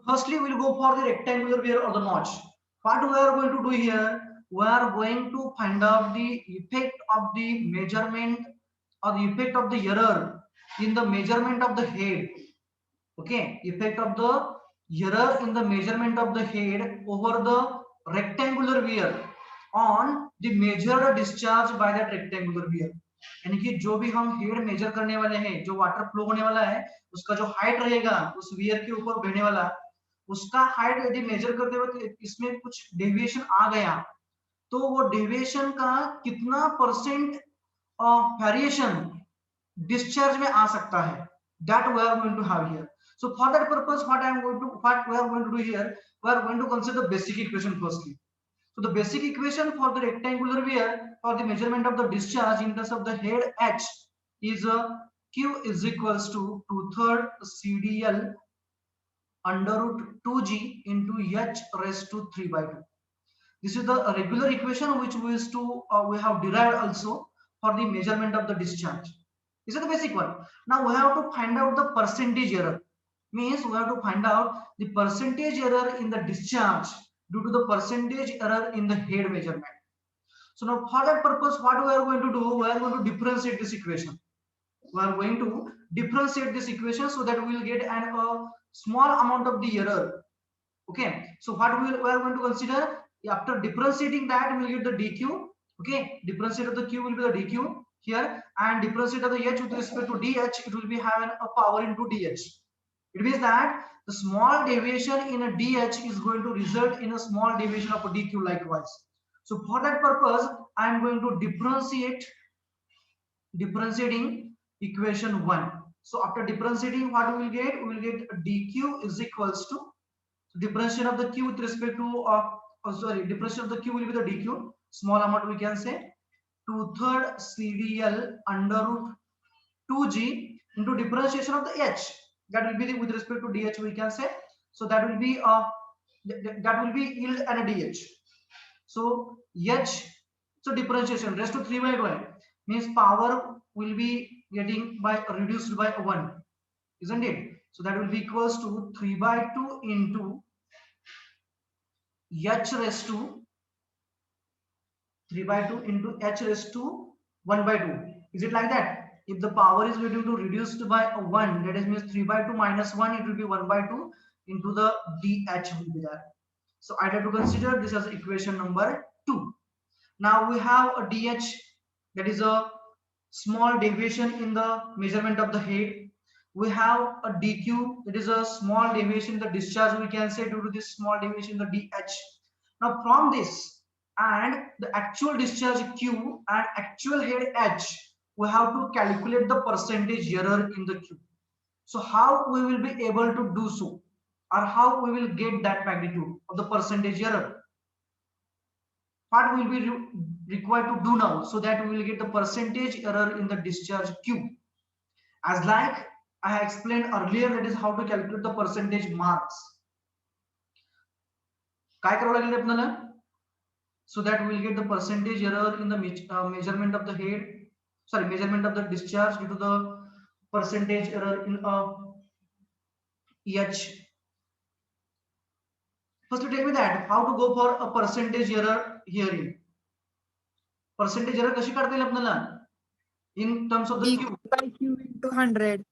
Firstly, we'll go for the rectangular weir or the notch. What we are going to do here, we are going to find out the effect of the measurement or the effect of the error in the measurement of the head. Okay, effect of the error in the measurement of the head over the rectangular weir on the measured discharge by that rectangular weir. यानी कि जो भी हम head major करने वाले हैं, जो water flow होने वाला है, उसका जो हाइट रहेगा उस वियर के ऊपर बहने वाला, उसका हाइट यदि मेजर करते वक्त इसमें कुछ डेविएशन आ गया, तो वो डेविएशन का कितना परसेंट वेरिएशन discharge में आ सकता है, that we are going to have here. So for that purpose, what we are going to do here, we are going to consider the basic equation firstly. So the basic equation for the rectangular weir for the measurement of the discharge in terms of the head h is q is equals to 2/3 CDL under root 2g into h raised to 3 by 2. This is the regular equation which we used to we have derived also for the measurement of the discharge. This is the basic one. Now we have to find out the percentage error. Means we have to find out the percentage error in the discharge due to the percentage error in the head measurement. So now for that purpose, what we are going to do, we are going to differentiate this equation. We are going to differentiate this equation so that we will get a small amount of the error. Okay, so what we are going to consider, after differentiating that we will get the dq. Okay, differentiate of the q will be the dq here, and differentiate of the h with respect to dh, it will be having a power into dh. It means that the small deviation in a dh is going to result in a small deviation of a dq likewise. So for that purpose, I am going to differentiating equation 1. So after differentiating, what we will get? We will get dq is equals to, so differentiation of the q with respect to differentiation of the q will be the dq, small amount we can say 2/3 CDL under root 2g into differentiation of the h, that will be the, with respect to dh we can say, so that will be that will be yield and a dh. So h, so differentiation raised to 3 by 1 means power will be getting by reduced by 1, isn't it? So that will be equals to 3 by 2 into h raised to 3 by 2 into h raised to 1 by 2. Is it like that? If the power is going to reduced by 1, that is means 3 by 2 minus 1, it will be 1 by 2 into the dh will be there. So I have to consider this as equation number 2. Now we have a dh, that is a small deviation in the measurement of the head. We have a dq, that is a small deviation in the discharge we can say due to this small deviation in the dh. Now from this and the actual discharge q and actual head h, we have to calculate the percentage error in the q. So how we will be able to do so, or how we will get that magnitude of the percentage error? What will be required to do now so that we will get the percentage error in the discharge q? As like I have explained earlier, that is how to calculate the percentage marks. काय करावं लागेल आपल्याला? So that we will get the percentage error in the measurement of the head, sorry, measurement of the discharge due to the percentage error in EH. First, tell me that how to go for a percentage error herein. Percentage error कशी काढता येईल आपल्याला? In terms of the dq by q into 100.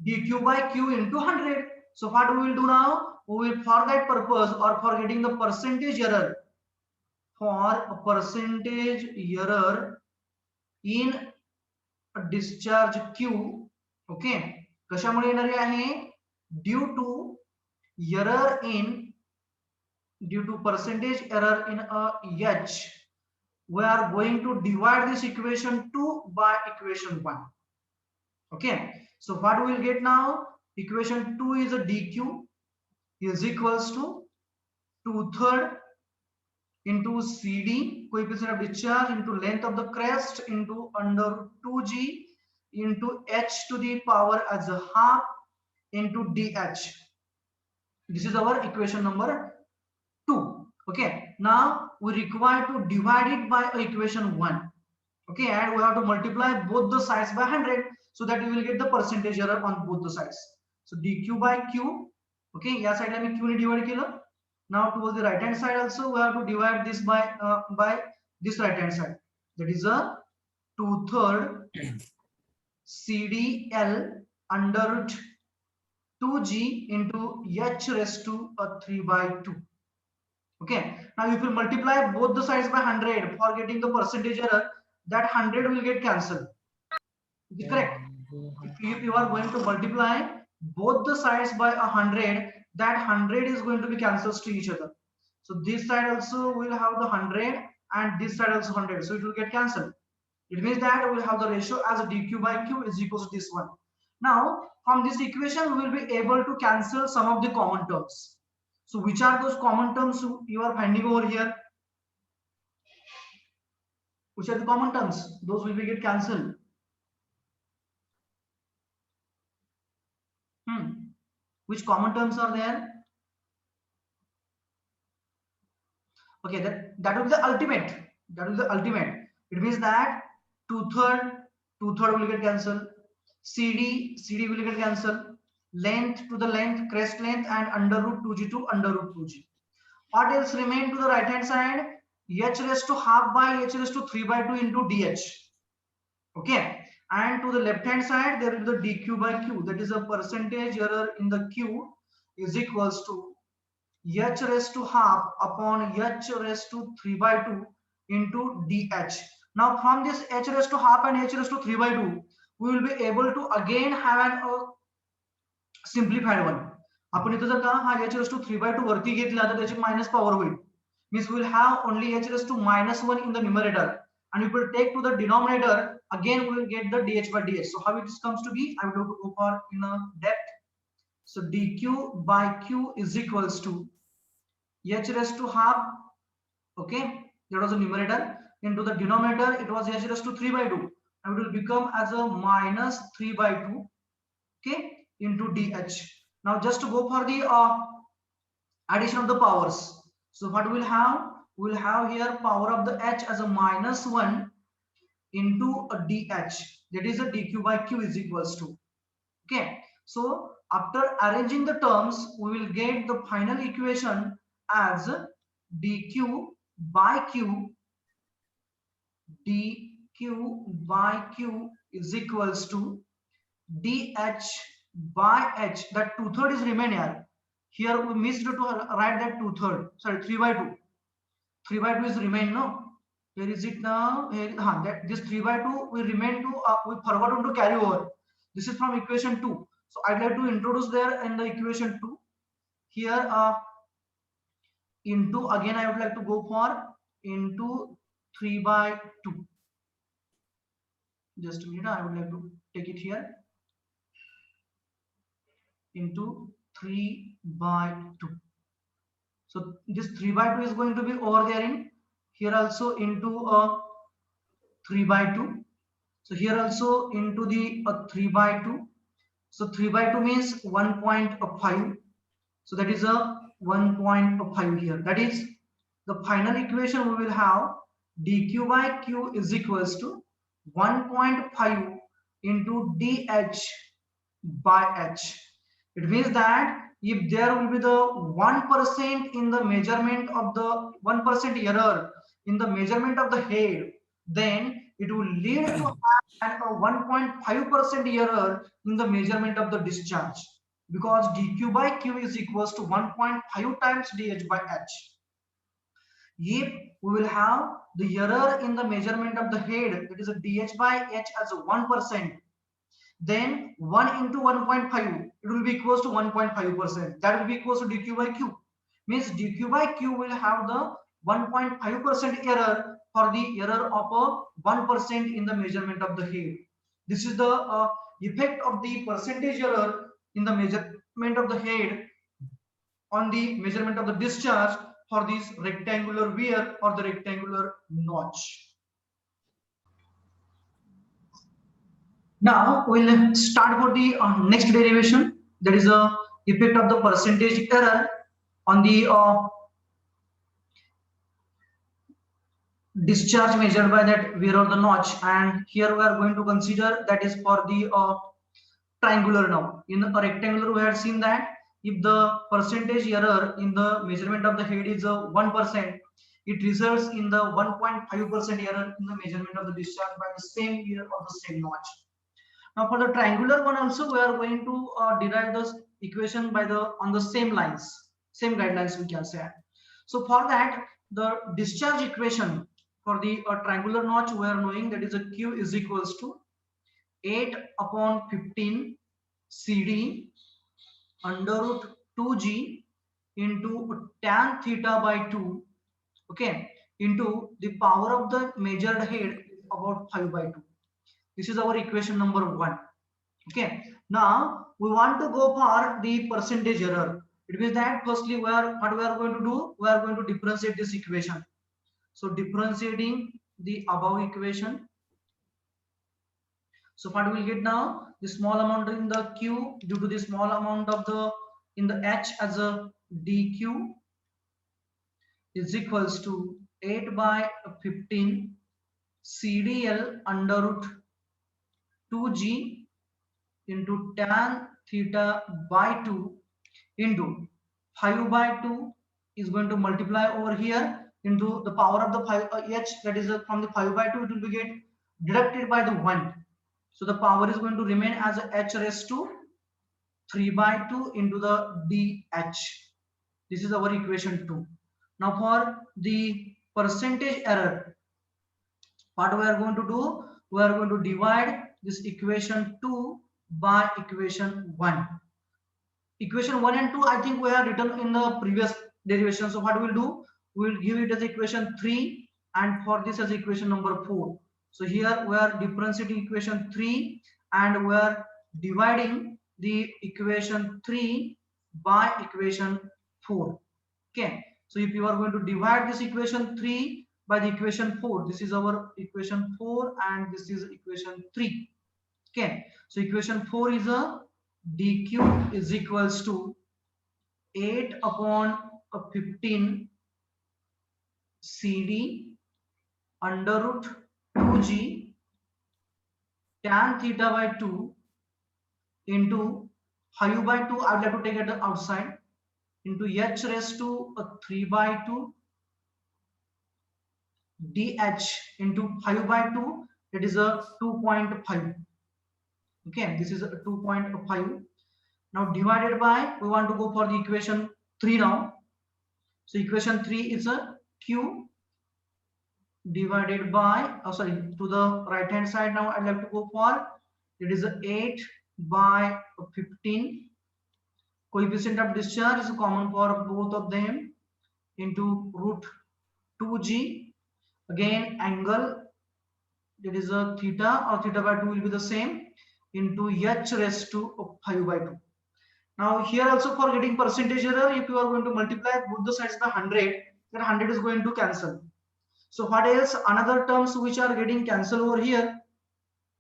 dq by q into 100. So what we will do now? We will, for that purpose, or for getting the percentage error, for a percentage error in a discharge q, okay, कशामुळे येणारी आहे? Due to error in, due to percentage error in a h, we are going to divide this equation 2 by equation 1. Okay, so what we will get now? Equation 2 is a dq is equals to 2/3 into CD, coefficient of discharge, into length of the crest, into under 2g into h to the power as a half into dh. This is our equation number 2. Okay, now we require to divide it by equation 1. Okay, and we have to multiply both the sides by 100 so that we will get the percentage error on both the sides. So dq by q Okay, या साइडला मी q ने divide केलं. Now towards the right hand side also we have to divide this by this right hand side. That is a 2/3 CDL under root 2g into h raised to a 3/2. Okay, now if you multiply both the sides by 100 for getting the percentage error, that 100 will get cancelled. Is it correct? If you are going to multiply both the sides by 100, that 100 is going to be cancels to each other. So this side also will have the 100 and this side also 100, so it will get cancelled. It means that we will have the ratio as dq by q is equals to this one. Now from this equation we will be able to cancel some of the common terms. So which are those common terms you are finding over here? Which are the common terms? Those will be get cancelled. Which common terms are there? Okay, that will be the ultimate. That will be the ultimate. It means that 2/3 will get cancelled. CD will get cancelled. Length to the length, crest length, and under root 2g to under root 2g. What else remain to the right hand side? H raised to half by h raised to 3/2 into dh. Okay, and to the left hand side there is the dq by q. That is a percentage error in the q is equals to h raised to half upon h raised to 3/2 into dh. Now from this h raised to half and h raised to 3/2 we will be able to again have an simplified one. आपण इथे जर का हा h raised to 3/2 वरती घेतला तर त्याची minus power होईल. Means we will have only h raised to -1 in the numerator, and if we take to the denominator again we will get the dh by dh. So how it comes to be, I will have to go for in a depth. So dq by q is equals to h raised to half, okay, that was the numerator, into the denominator it was h raised to 3/2, and it will become as a minus 3/2, okay, into dh. Now just to go for the addition of the powers, so what we'll have here power of the h as a -1 into a dh, that is a dq by q is equals to, okay. So after arranging the terms we will get the final equation as dq by q is equals to dh by h. That 2/3 is remain here. Here we missed to write that 2/3. Sorry, 3/2. 3/2 is remain, no? Where is it now? Here, that this 3/2 we remain to we forgot to carry over. This is from equation 2. So I'd like to introduce there in the equation 2. Here into again I would like to go for into 3/2. Just a minute, I would like to take it here into 3/2. So this 3/2 is going to be over there in here also into a 3/2. So here also into the 3/2. So 3/2 means 1.5. So that is a 1.5 here. That is the final equation we will have dq by q is equals to 1.5 into dh by h. It means that if there will be the 1% in the measurement of the 1% error in the measurement of the head, then it will lead to a 1.5% error in the measurement of the discharge, because dq by q is equals to 1.5 times dh by h. If we will have the error in the measurement of the head, that is a dh by h as a 1%, then 1 into 1.5 it will be equals to 1.5%. That will be equals to dq by q. Means dq by q will have the 1.5% error for the error of a 1% in the measurement of the head. This is the effect of the percentage error in the measurement of the head on the measurement of the discharge for this rectangular weir or the rectangular notch. Now we'll start for the next derivation, that is the effect of the percentage error on the discharge measured by that weir or the notch. And here we are going to consider that is for the triangular. Now in a rectangular we had seen that if the percentage error in the measurement of the head is 1%, it results in the 1.5% error in the measurement of the discharge by the same ear or the same notch. Now for the triangular one also, we are going to derive this equation by the on the same lines, same guidelines we can say. So for that, the discharge equation for the triangular notch, we are knowing that is a Q is equals to 8 upon 15 CD under root 2G into tan theta by 2, okay, into the power of the measured head about 5 by 2. This is our equation number 1. Okay, now we want to go for the percentage error. It means that firstly what we are going to do, we are going to differentiate this equation. So differentiating the above equation, so what we will get now, the small amount in the Q due to the small amount of the in the H as a dQ is equals to 8 by 15 CDL under root 2G into tan theta by 2 into 5 by 2 is going to multiply over here into the power of the 5 H, that is from the 5 by 2 it will be get deducted by the 1. So the power is going to remain as a H raised to 3 by 2 into the DH. This is our equation 2. Now for the percentage error, what we are going to do, we are going to divide this equation 2 by equation 1. Equation 1 and 2 I think we have written in the previous derivation. So what we will do, we will give it as equation 3 and for this as equation number 4. So here we are differentiating equation 3 and we are dividing the equation 3 by equation 4. Okay, so if you are going to divide this equation 3 by the equation 4, this is our equation 4 and this is equation 3. Okay, so equation 4 is a dq is equals to 8 upon 15 CD under root 2G tan theta by 2 into 5 by 2, I would like to take it outside, into H raised to 3 by 2 DH into 5 by 2, that is a 2.5. Okay, this is a 2.5. Now divided by, we want to go for the equation 3 now. So equation 3 is a Q divided by, to the right hand side now I'd like to go for, it is a 8 by 15. Coefficient of discharge is common for both of them into root 2G. Again angle, that is a theta or theta by 2 will be the same, into H raised to 5 by 2. Now here also for getting percentage error, if you are going to multiply both the sides by 100, then 100 is going to cancel. So what else, another terms which are getting cancelled over here,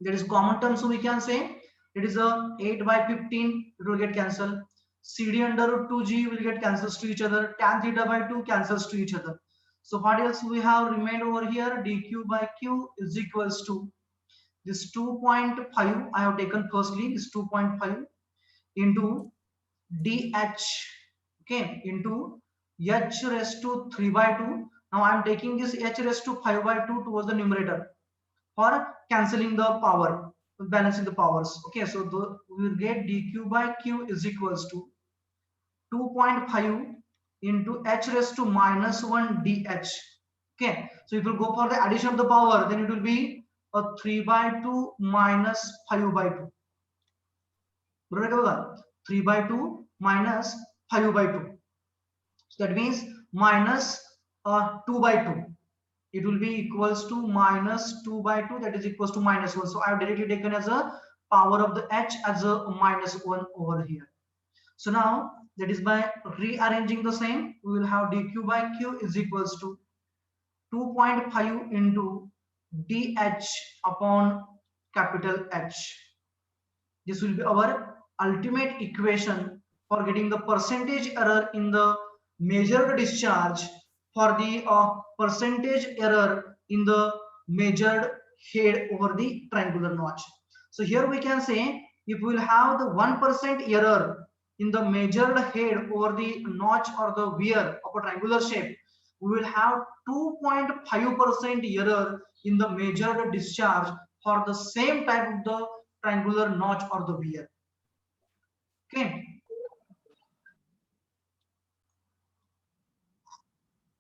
that is common terms, so we can say it is a 8 by 15, it will get cancelled. CD under root 2G will get cancels to each other, tan theta by 2 cancels to each other. So what else we have remained over here, dq by q is equals to this 2.5, I have taken firstly this 2.5 into dh, okay, into h raised to 3 by 2. Now I am taking this h raised to 5 by 2 towards the numerator for cancelling the power, balancing the powers. Okay, so we will get dq by q is equals to 2.5 into h raised to minus 1 dh. Okay, so if you go for the addition of the power, then it will be a 3 by 2 minus 5 by 2. 3 by 2 minus 5 by 2. So that means minus 2 by 2. It will be equals to minus 2 by 2, that is equals to minus 1. So I have directly taken as a power of the h as a minus 1 over here. So now that is by rearranging the same, we will have dq by q is equals to 2.5 into dh upon capital H. This will be our ultimate equation for getting the percentage error in the measured discharge for the percentage error in the measured head over the triangular notch. So here we can say if we will have the 1% error in the measured head over the notch or the weir of a triangular shape, we will have 2.5% error in the measured discharge for the same type of the triangular notch or the weir. Okay.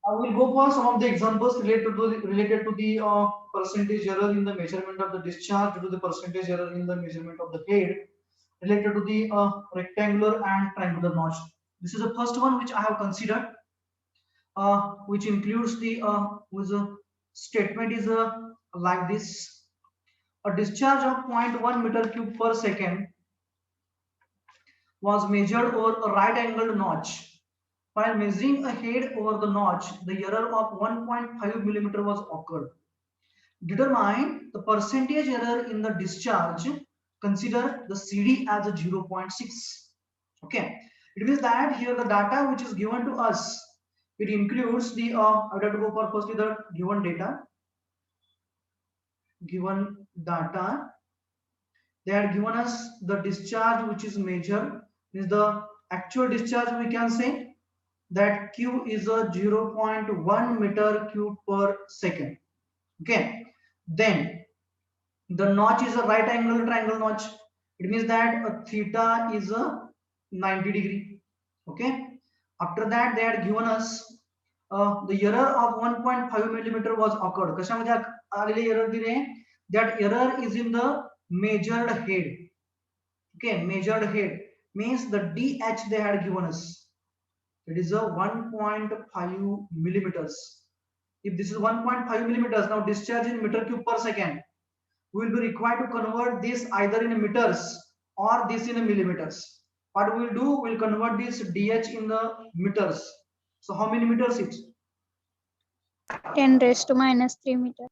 I will go for some of the examples related to the percentage error in the measurement of the discharge due to the percentage error in the measurement of the head related to the rectangular and triangular notch. This is the first one which I have considered, which includes the with a statement is like this: a discharge of 0.1 meter cube per second was measured over a right angled notch. While measuring a head over the notch, the error of 1.5 millimeter was occurred. Determine the percentage error in the discharge. Consider the CD as a 0.6. Okay, it means that here the data which is given to us, it includes the I would have to go for firstly the given data. Given data, they had given us the discharge which is measured, is the actual discharge. We can say that Q is a 0.1 meter cube per second. Okay, then the notch is a right angle triangle notch. It means that a theta is a 90 degree. Okay, after that they had given us the error of 1.5 millimeter was occurred. कशामध्ये आलेले error दिले? That error is in the measured head. Okay, measured head means the DH they had given us. It is a 1.5 millimeters. If this is 1.5 millimeters, now discharge in meter cube per second, we will be required to convert this either in meters or this in millimeters. What we will do, we will convert this DH in the meters. So how many meters it? 10 raised to minus 3 meter.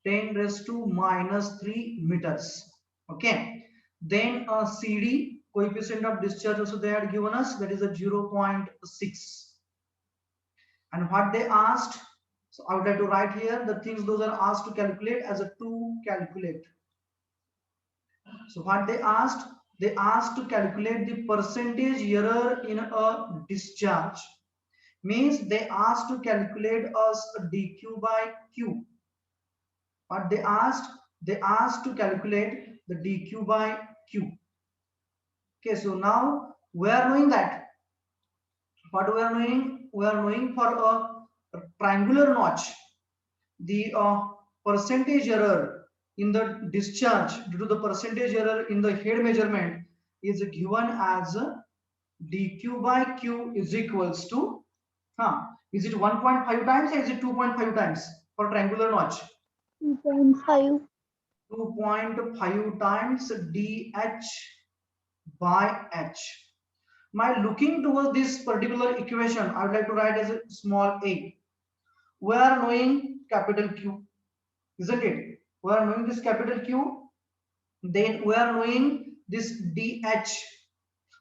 10 raised to minus 3 meters. Okay. Then CD, coefficient of discharge also they had given us, that is a 0.6. And what they asked, so I would like to write here the things those are asked to calculate as a to calculate. So what they asked to calculate the percentage error in a discharge. Means they asked to calculate us a dq by q. What they asked to calculate the dq by q. Okay, so now we are knowing that. What we are knowing? We are knowing for a triangular notch, the percentage error in the discharge due to the percentage error in the head measurement is given as dq by q is equals to, is it 1.5 times or is it 2.5 times for triangular notch? 2.5. 2.5 times dh by h. By looking towards this particular equation, I would like to write as a small a. We are knowing capital Q, isn't it? We are knowing this capital Q. Then we are knowing this dh.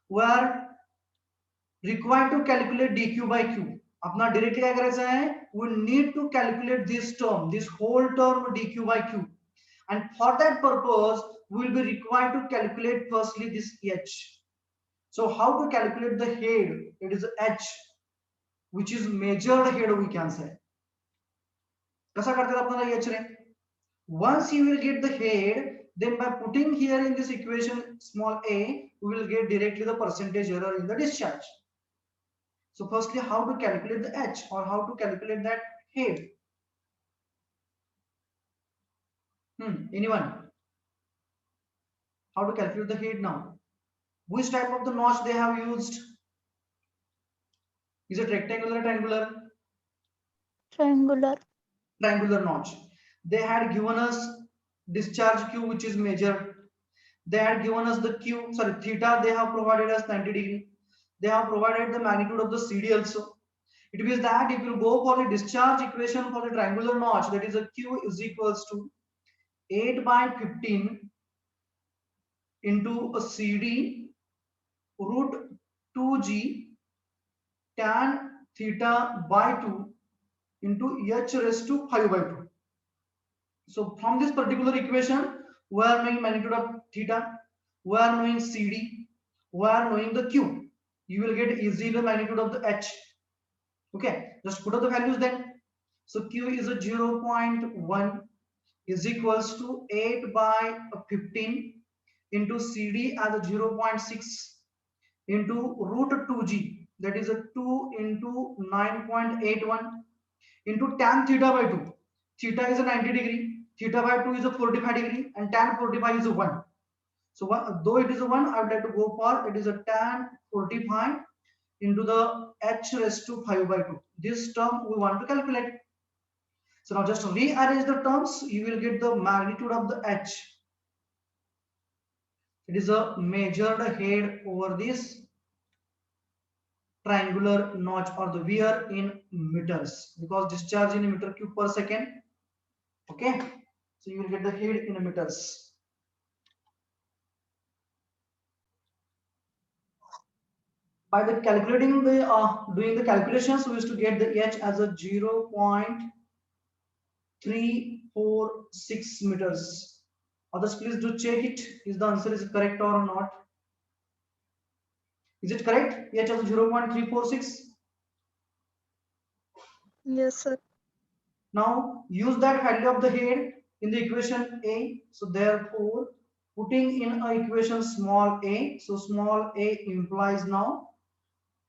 We are required to calculate dq by q. अपना directly क्या करायचा है? We need to calculate this term, this whole term dq by q. And for that purpose, we will be required to calculate firstly this h. So how to calculate the head? It is h, which is measured head we can say. कसा करते हैं अपना h रे? Once you will get the head, then by putting here in this equation small a, we will get directly the percentage error in the discharge. So firstly, how to calculate the h or how to calculate that head? Anyone? How to calculate the head now? Which type of the notch they have used? Is it rectangular or triangular? Triangular. Triangular notch. They had given us discharge q which is measured. They had given us the theta, they have provided us 90 degree. They have provided the magnitude of the CD also. It means that if you go for the discharge equation for the triangular notch, that is a q is equals to 8 by 15 into a CD root 2g tan theta by 2 into h raised to 5 by 2. So from this particular equation, we are knowing magnitude of theta, we are knowing CD, where knowing the q, you will get easily the magnitude of the h. Okay, just put up the values then. So q is a 0.1 is equals to 8 by 15 into cd as a 0.6 into root 2g, that is a 2 into 9.81 into tan theta by 2. Theta is a 90 degree, theta by 2 is a 45 degree, and tan 45 is a 1. So though it is a 1, I would like to go for it is a tan 45 into the h raised to 5 by 2. This term we want to calculate. So now just rearrange the terms, you will get the magnitude of the h. It is a measured head over this triangular notch or the weir in meters, because discharge in meter cube per second. Okay, so you will get the head in meters. By the calculating the doing the calculations, we used to get the h as a 0.346 meters. Others, please do check it. Is the answer is correct or not? Is it correct? H as 0.346. Yes, sir. Now use that value of the head in the equation A. So therefore, putting in a equation small a. So small a implies now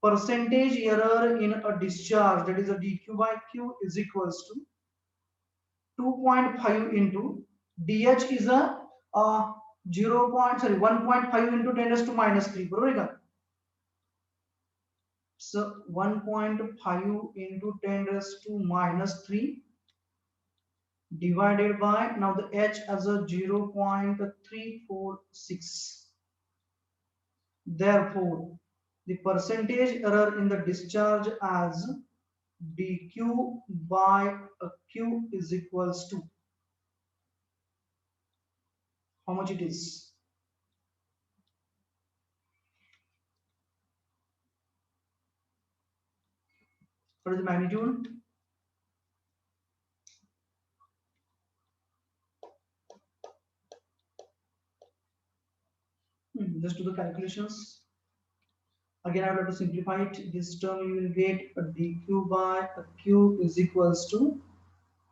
percentage error in a discharge, that is a dq by q is equals to 2.5 into dh is a 1.5 into 10 raised to minus 3. So 1.5 into 10 raised to minus 3 divided by, now the h as a 0.346. Therefore, the percentage error in the discharge as dq by q is equals to how much it is? What is the magnitude? Just do the calculations. Again, I will have to simplify it. This term you will get a dq by a q is equals to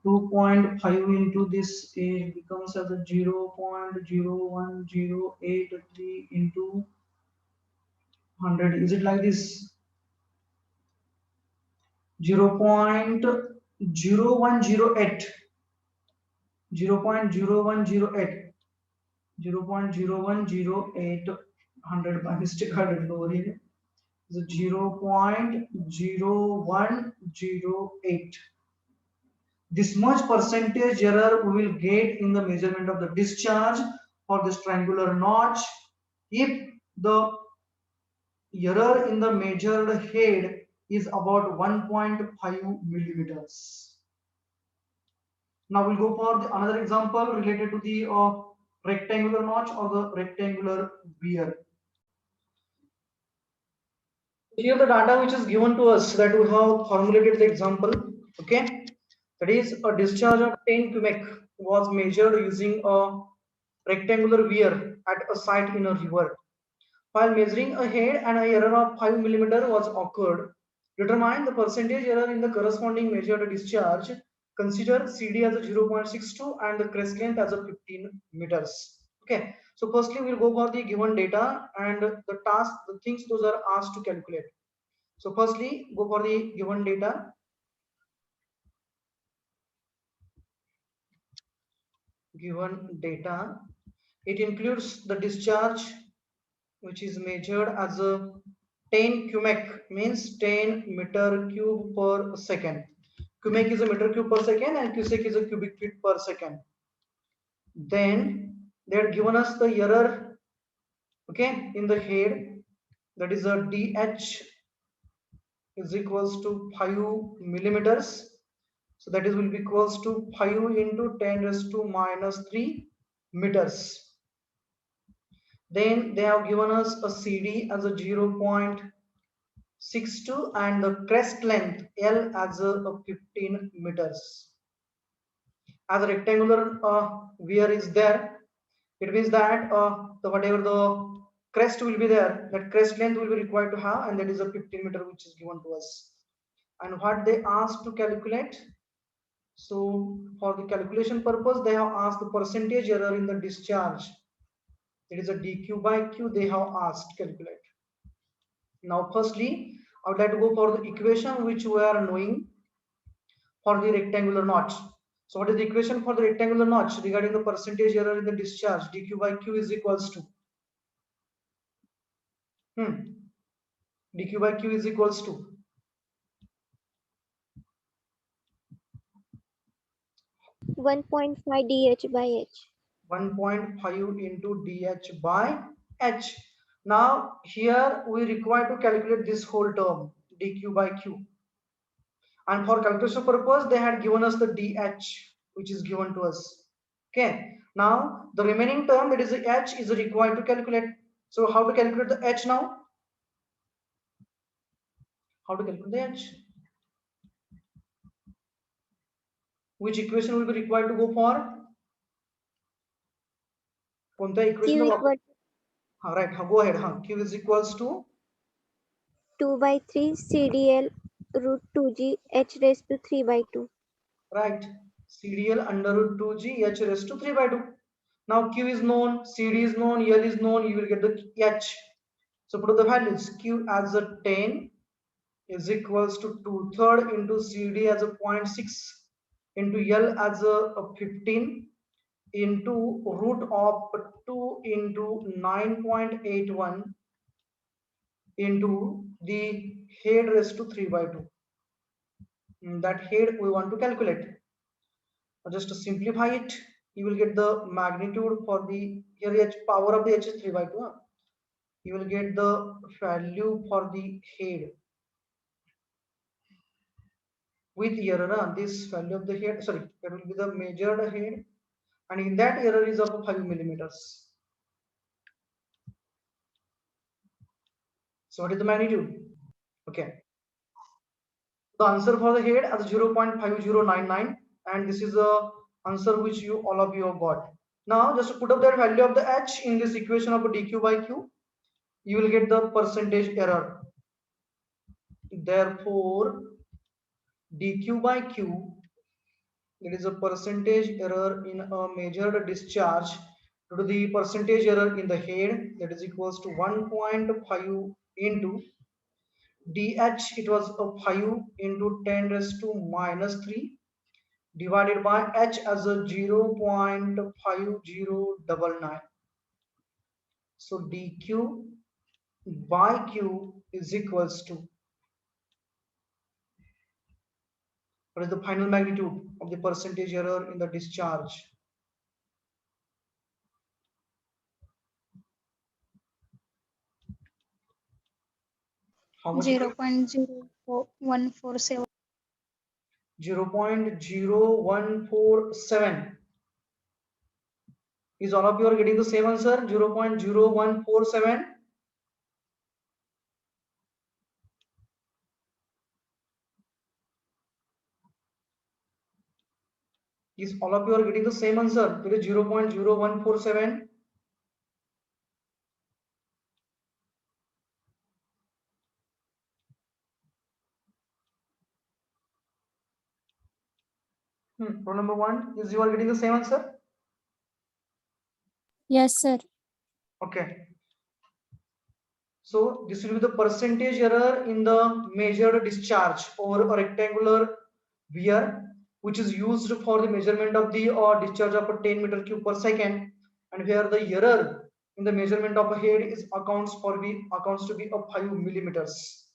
2.5 into this age becomes as a 0.01083 into 100. Is it like this? 0.0108 0.0108 0.0108 by mistake I did over here. So 0.0108. This much percentage error we will get in the measurement of the discharge for this triangular notch if the error in the measured head is about 1.5 millimeters. Now we'll go for another example related to the rectangular notch or the rectangular weir. Here the data which is given to us, that we have formulated the example. Okay, that is a discharge of 10 cubic was measured using a rectangular weir at a site in a river. While measuring a head, an error of 5 millimeter was occurred. Determine the percentage error in the corresponding measured discharge. Consider CD as a 0.62 and the crest length as a 15 meters. Okay, so firstly we'll go for the given data and the task, the things those are asked to calculate. So firstly, go for the given data. Given data, it includes the discharge which is measured as a 10 cubic, means 10 meter cube per second. Cubic is a meter cube per second and cubic is a cubic feet per second. Then they had given us the error, okay, in the head, that is a dh is equals to 5 millimeters. So that is will be equals to 5 into 10 raised to minus 3 meters. Then they have given us a CD as a 0.62 and the crest length L as a 15 meters. As a rectangular weir is there, it means that the whatever the crest will be there. That crest length will be required to have, and that is a 15 meter which is given to us. And what they asked to calculate, so for the calculation purpose they have asked the percentage error in the discharge. It is a dq by q they have asked calculate. Now firstly I would like to go for the equation which we are knowing for the rectangular notch. So what is the equation for the rectangular notch regarding the percentage error in the discharge? dq by q is equals to dq by q is equals to 1.5 dH by H. 1.5 into dH by H. Now here we require to calculate this whole term dq by q, and for calculation purpose they had given us the dH which is given to us. Okay, now the remaining term, that is the H, is required to calculate. So how to calculate the H now? How to calculate the H? Which equation will be required to go for? कोणत्या equation Q चा equal वापर? Right, go ahead. Q is equals to 2 by 3 CDL root 2G H raised to 3 by 2. Right, CDL under root 2G H raised to 3 by 2. Now Q is known, CD is known, L is known, you will get the H. So put the values. Q as a 10 is equals to 2/3 into CD as a 0.6 into L as a 15 into root of 2 into 9.81 into the head raised to 3 by 2. That head we want to calculate. Just to simplify it, you will get the magnitude for the here H power of the H is 3 by 2. You will get the value for the head with error. This value of the head, sorry, that will be the measured head, and in that error is of 5 millimeters. So what is the magnitude? Okay, the answer for the head as 0.5099, and this is the answer which you all of you have got. Now just to put up that value of the H in this equation of dq by q, you will get the percentage error. Therefore dq by q, it is a percentage error in a measured discharge due to the percentage error in the head, that is equals to 1.5 into dH, it was a 5 into 10 raised to minus 3 divided by H as a 0.5099. So dq by q is equals to, what is the final magnitude of the percentage error in the discharge? How much? 0.0147. 0.0147. Is all of you are getting the same answer? 0.0147. Is all of you are getting the same answer? It is 0.0147. Row number 1, is you are getting the same answer? Yes, sir. Okay. So this will be the percentage error in the measured discharge over a rectangular weir, which is used for the measurement of the discharge of a 10 meter cube per second, and where the error in the measurement of a head is accounts to be of 5 millimeters.